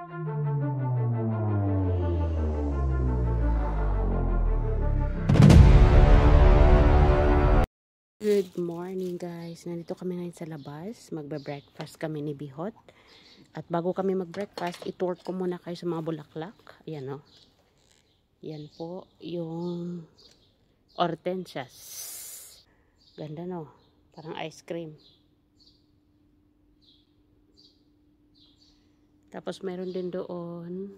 Good morning guys, nandito kami ngayon sa labas, magbe-breakfast kami ni Bihot. At bago kami mag-breakfast, i-tour ko muna kayo sa mga bulaklak. Ayan o. Yan po yung hortensias. Ganda no, parang ice cream. Tapos meron din doon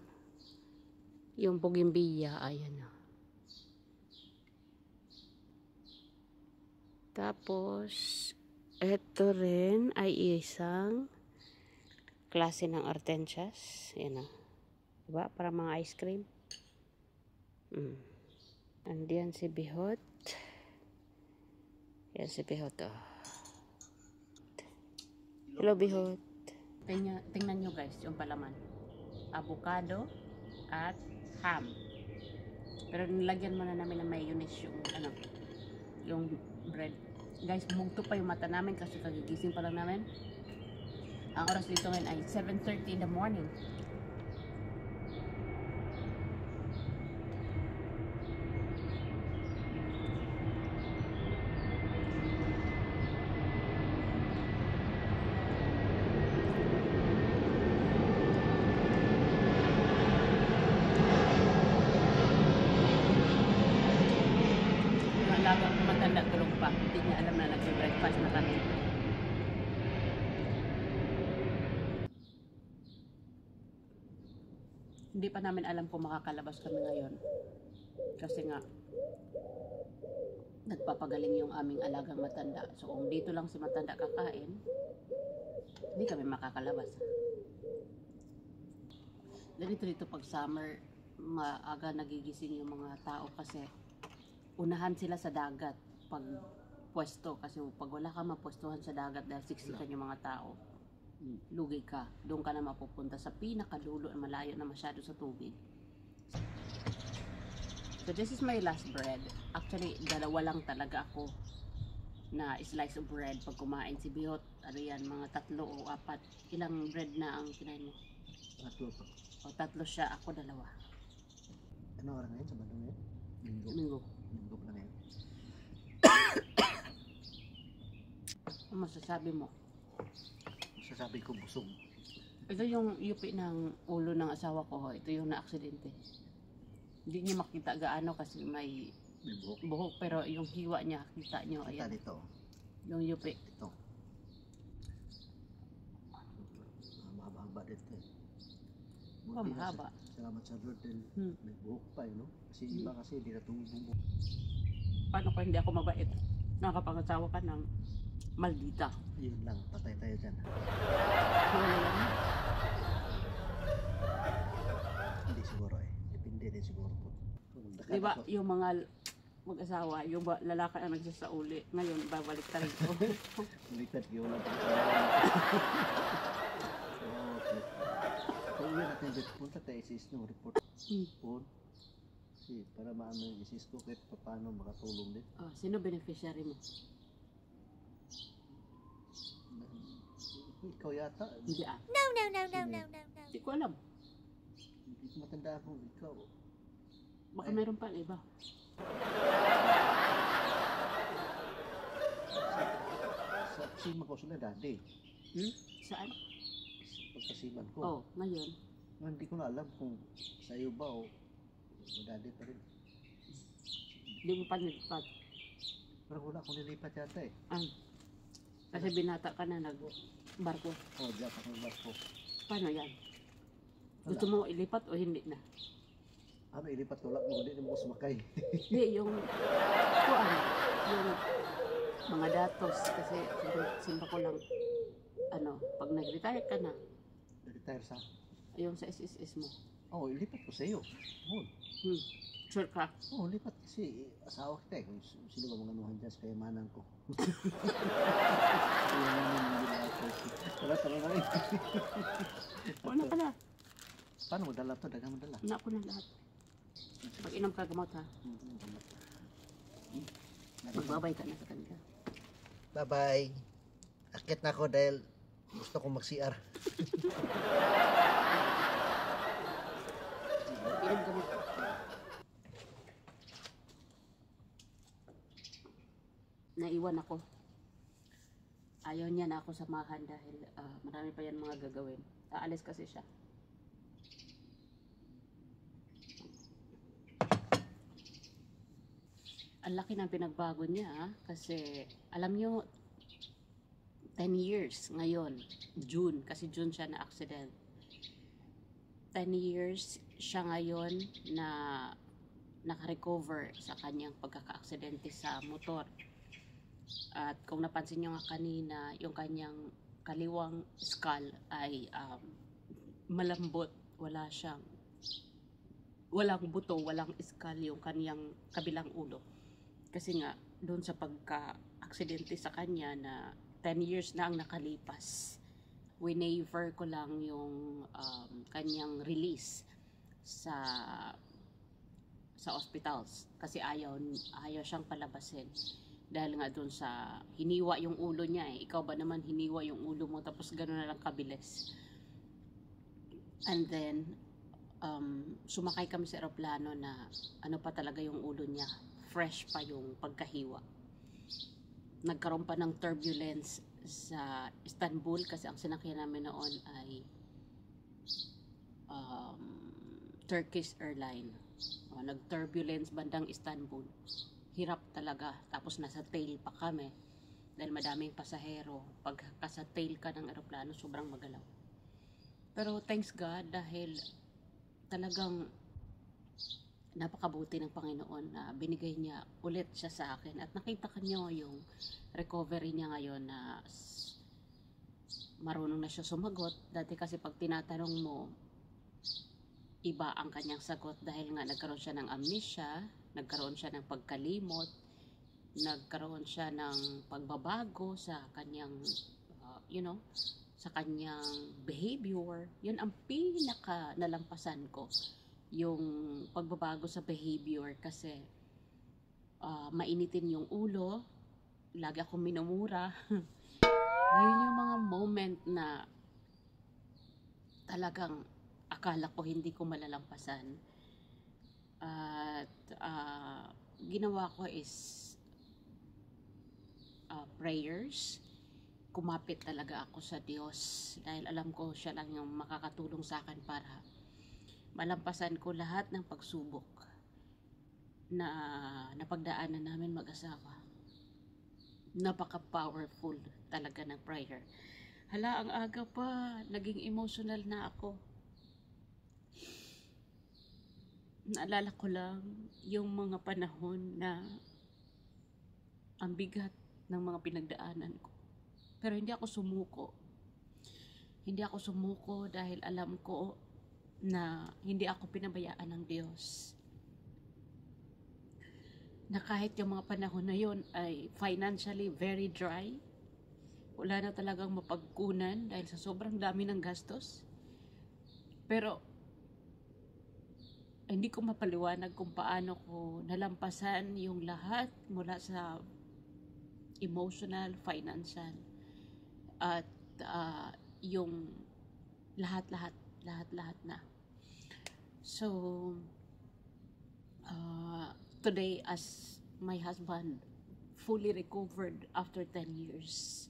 yung bougainvillea, ayan o. Tapos, ito rin ay isang klase ng hortensias. Yan o. Diba? Para mga ice cream. Andiyan si Bihot. Yan si Bihot o. Hello Bihot. Tingnan nyo guys yung palaman. Avocado at ham. Pero nilagyan muna namin ng mayonnaise yung yung bread. Guys, bumugto pa yung mata namin kasi kagigising pa lang namin. Ang oras dito ngayon ay 7:30 in the morning. Alagang matanda tulog pa. Hindi niya alam na nag-breakfast na kami. Hindi pa namin alam kung makakalabas kami ngayon. Kasi nga, nagpapagaling yung aming alagang matanda. So kung dito lang si matanda kakain, hindi kami makakalabas. Dito pag summer, maaga nagigising yung mga tao kasi unahan sila sa dagat pag pwesto. Kasi pag wala ka mapwestuhan sa dagat dahil siksikan yung mga tao, lugi ka. Doon ka na mapupunta sa pinakadulo na malayo na masyado sa tubig. So this is my last bread. Actually, dalawa lang talaga ako na slice of bread pag kumain si Bihot. Ano yan, mga 3 o 4. Ilang bread na ang kinain mo? 3 po. O 3 siya, ako 2. Ano oras ngayon? Sabado ngayon? Linggo. Linggo na ngayon. Ano masasabi mo? Masasabi ko busog. Ito yung yupi ng ulo ng asawa ko. Ito yung na-aksidente. Hindi niya makita gaano kasi may buhok. Pero yung hiwa niya, kita nyo. Ayan. Dito. Yung yupi. Ito. Mahaba dito eh. Mahaba. Salamat sa Lord dahil may buhok pa eh, no? Kasi iba kasi hindi natulog buhok. Paano kung hindi ako mabait? Nakapangasawa ka ng maldita. Yun lang, patay tayo dyan. Hindi siguro eh. Depende din siguro po. Diba yung mga mag-asawa, yung lalaki ang nagsasauli, ngayon babalik tayo. Baliktad yun lang. So, uwi natin dito. Punta tayo isis no report. Kasi para maano yung isis ko kahit paano makatulong din. Sino beneficiary mo? Ikaw yata. Hindi ah. No. Hindi ko alam. Hindi ko matanda ako. Ikaw. Baka meron pa iba. Sa sima ko sila dati. Saan? Pagkasiman ko. Oh, ngayon. Hindi ko na alam kung sa'yo ba o dati pa rin. Hindi mo pa nilipat. Pero wala akong nilipat yata eh. Kasi binata ka na nag-barko. Oo, diyan ako nagbarko. Paano yan? Gusto mo ilipat o hindi na? May ilipat ko lang. Hindi naman ako sumakay. Hindi, yung mga datos. Kasi simba ko lang, pag nag-retire ka na, Nag-retire sa? yung sa SSS mo. Oo, ilipat ko sa'yo. Oo. Sure ka? Oo, lipat kasi asawa kita eh. Kung sino ba mga anuhan dyan sa kayamanan ko. Wala talaga rin. Wala ka na. Paano mo dala ito? Dagang mo dala? Wala ko na lahat. Pag-inom ka gamot ha. Magbabay ka na sa kanila. Bye-bye. Akit na ako dahil gusto kong mag-CR. naiwan ako. Ayaw niya na ako samahan dahil marami pa yan mga gagawin. Aalis kasi siya. Ang laki ng pinagbago niya kasi alam niyo 10 years ngayon, June, kasi June siya na accident. 10 years siya ngayon na naka-recover sa kanyang pagkaka-aksidente sa motor. At kung napansin nyo nga kanina, yung kanyang kaliwang skull ay malambot. Walang buto, walang skull yung kanyang kabilang ulo. Kasi nga, doon sa pagka-aksidente sa kanya na 10 years na ang nakalipas, winaver ko lang yung kanyang release sa hospitals kasi ayaw siyang palabasin dahil nga doon sa hiniwa yung ulo niya ikaw ba naman hiniwa yung ulo mo tapos gano'n na lang kabilis. And then sumakay kami sa eroplano na ano pa talaga yung ulo niya, fresh pa yung pagkahiwa. Nagkaroon pa ng turbulence sa Istanbul kasi ang sinakyan namin noon ay Turkish Airlines. Nag-turbulence bandang Istanbul. Hirap talaga. Tapos nasa tail pa kami dahil madaming pasahero. Pagka sa tail ka ng eroplano, sobrang magalaw. Pero thanks God dahil talagang napakabuti ng Panginoon na binigay niya ulit siya sa akin. At nakita ka niyo yung recovery niya ngayon na marunong na siya sumagot. Dati kasi pag tinatanong mo, iba ang kanyang sagot dahil nga nagkaroon siya ng amnesia, nagkaroon siya ng pagkalimot, nagkaroon siya ng pagbabago sa kanyang sa kanyang behavior. Yun ang pinaka nalampasan ko, yung pagbabago sa behavior kasi mainitin yung ulo, lagi akong minumura. Yun yung mga moment na talagang akala ko hindi ko malalampasan. At ginawa ko is prayers. Kumapit talaga ako sa Diyos dahil alam ko siya lang yung makakatulong sa akin para malampasan ko lahat ng pagsubok na napagdaanan namin mag-asawa. Napaka-powerful talaga ng prayer. Hala, ang aga pa, naging emotional na ako. Naalala ko lang yung mga panahon na ang bigat ng mga pinagdaanan ko. Pero hindi ako sumuko. Hindi ako sumuko dahil alam ko na hindi ako pinabayaan ng Diyos. Na kahit yung mga panahon na yun ay financially very dry, wala na talagang mapagkunan dahil sa sobrang dami ng gastos. Pero hindi ko mapaliwanag kung paano ko nalampasan yung lahat mula sa emotional, financial, at yung lahat na. So, today as my husband fully recovered after 10 years,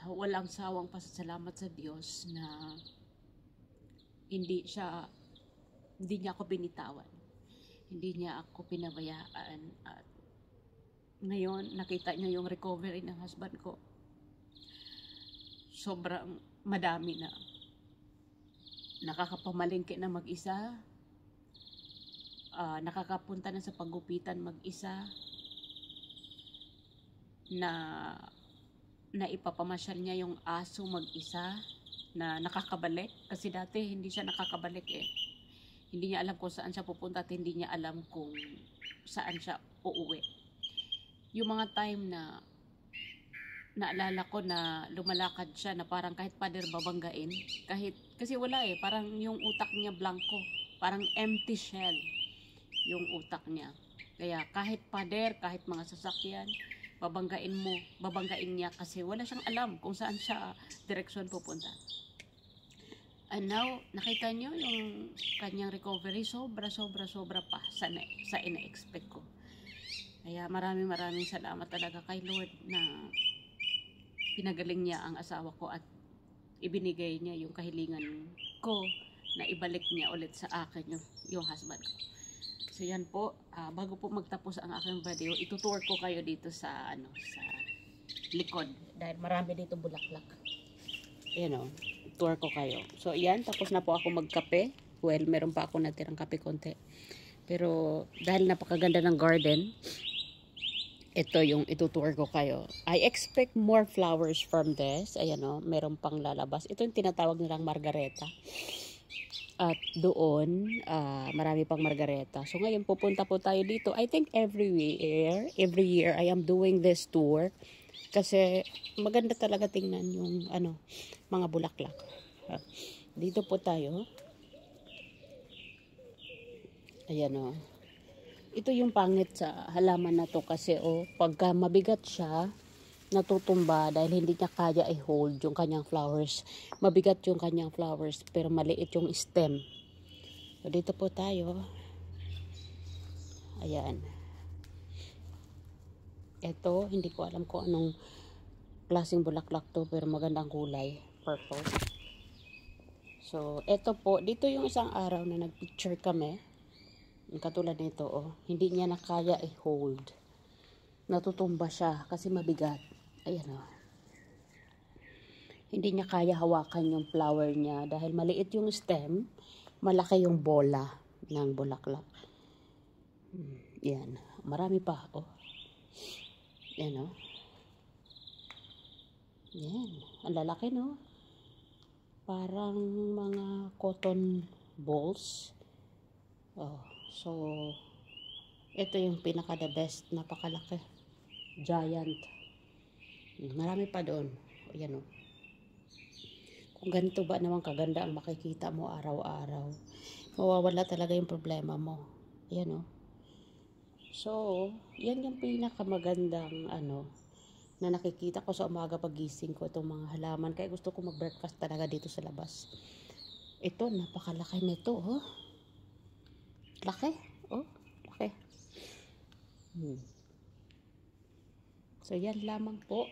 walang sawang pasasalamat sa Diyos na hindi niya ako binitawan, hindi niya ako pinabayaan. At ngayon nakita niyo yung recovery ng husband ko, sobrang madami na. Nakakapamalingki na mag-isa, nakakapunta na sa paggupitan mag-isa, na ipapamasyal niya yung aso mag-isa, na nakakabalik kasi dati hindi siya nakakabalik Hindi niya alam kung saan siya pupunta at hindi niya alam kung saan siya uuwi. Yung mga time na naalala ko na lumalakad siya na parang kahit pader babanggain, kasi wala parang yung utak niya blanco, parang empty shell yung utak niya. Kaya kahit pader, kahit mga sasakyan, babanggain niya kasi wala siyang alam kung saan siya direksyon pupunta. And now, nakita nyo yung kanyang recovery, sobra pa sa ina-expect ko. Kaya maraming salamat talaga kay Lord na pinagaling niya ang asawa ko at ibinigay niya yung kahilingan ko na ibalik niya ulit sa akin yung husband ko. So yan po, bago po magtapos ang aking video, itutour ko kayo dito sa sa likod dahil marami dito bulaklak. Ayan o, tour ko kayo. So yan, tapos na po ako magkape. Well, meron pa ako natirang kape konti. Pero dahil napakaganda ng garden, ito yung itutour ko kayo. I expect more flowers from this. Ayan o, meron pang lalabas. Ito yung tinatawag nilang margareta. At doon, marami pang margareta. So ngayon pupunta po tayo dito. I think every year I am doing this tour. Kasi maganda talaga tingnan yung mga bulaklak. Dito po tayo. Ayan o. Ito yung pangit sa halaman na to kasi pagka mabigat siya, natutumba dahil hindi niya kaya i-hold yung kanyang flowers. Mabigat yung kanyang flowers pero maliit yung stem. So dito po tayo. Ayan. Ito, hindi ko alam kung anong klaseng bulaklak to pero magandang kulay. Purple. So, ito po. Dito yung isang araw na nag-picture kami. Katulad nito, hindi niya na kaya i-hold. Natutumba siya kasi mabigat. Ayan o. Hindi niya kaya hawakan yung flower niya dahil maliit yung stem, malaki yung bola ng bulaklak. Yan. Marami pa. Yan o. Yan. Ang lalaki no. Parang mga cotton balls. So, ito yung pinaka the best. Napakalaki. Giant. Marami pa doon. Ayan o. Kung ganito ba naman kaganda ang makikita mo araw-araw, mawawala talaga yung problema mo. Ayan o. So, yan yung pinakamagandang na nakikita ko sa umaga pagising ko, itong mga halaman. Kaya gusto ko mag-breakfast talaga dito sa labas. Ito, napakalaki nito. Laki. Laki. So, yan lamang po.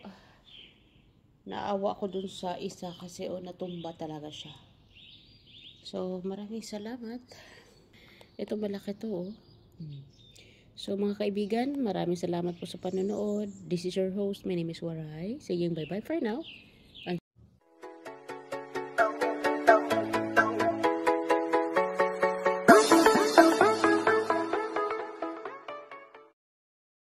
Naawa ko dun sa isa kasi natumba talaga siya. So, maraming salamat. Ito malaki to. So, mga kaibigan, maraming salamat po sa panonood. This is your host. My name is Waray. Saying bye-bye for now.